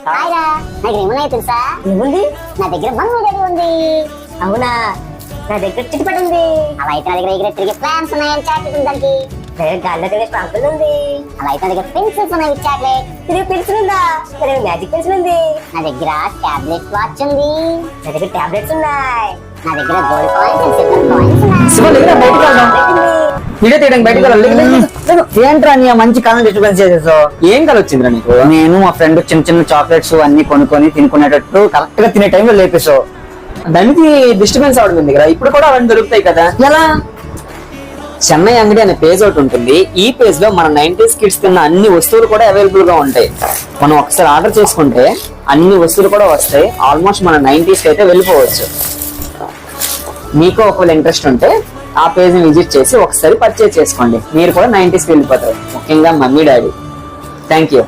Hi రా, నాకు ఏమున్నాయో తెలుసా? ఏముంది? నా దగ్గర మమ్మీ డాడీ ఉంది. అవునా? నా దగ్గర చిట్టుపడి ఉంది. అలా అయితే నా దగ్గర ఎగిరే తిరిగే ప్లాన్స్ ఉన్నాయని చాక్లెట్ ఉంది దానికి. దగ్గర గాల్లో తిరిగే స్టాంపుల్ ఉంది. అలా అయితే నా దగ్గర పెన్సిల్స్ ఉన్నాయి విత్ చాక్లెట్. తిరిగే పెన్సిల్ ఉందా? నా దగ్గర మ్యాజిక్ పెన్సిల్ ఉంది. నా దగ్గర టాబ్లెట్ వాచ్ ఉంది. నా దగ్గర టాబ్లెట్స్ ఉన్నాయి. నా దగ్గర gold coins and silver coins ఉన్నాయి. శివ లేరా బయటికి వెళ్దాం. వీడియో తీయడానికి బయటికి వెళ్ళాలి. ఏంట్రా నీ మంచి కాలం డిస్టర్బెన్స్ చేసేసావు. ఏం కల వచ్చిందిరా నీకు? నేను మా ఫ్రెండ్ చిన్న చిన్న చాక్లెట్స్ అన్ని కొనుక్కొని తినుకునేటట్టు కరెక్ట్ గా తినే టైంలో లేపేసావు. దానికి డిస్టర్బెన్స్ అవడం ఉంది కదా. ఇప్పుడు కూడా అవన్నీ దొరుకుతాయి కదా. ఎలా? చెన్నై అంగడి అనే పేజ్ ఒకటి ఉంటుంది. ఈ పేజ్ లో మన 90s కిడ్స్ తిన్న అన్ని వస్తువులు కూడా అవైలబుల్ గా ఉంటాయి. మనం ఒకసారి ఆర్డర్ చేసుకుంటే అన్ని వస్తువులు కూడా వస్తాయి. ఆల్మోస్ట్ మన 90s అయితే వెళ్ళిపోవచ్చు. మీకు ఒకవేళ ఇంట్రెస్ట్ ఉంటే ఆ పేజ్ ని విజిట్ చేసి ఒకసారి పర్చేజ్ చేసుకోండి. మీరు కూడా 90s వెళ్ళిపోతారు, ముఖ్యంగా మమ్మీ డాడీ. Thank you.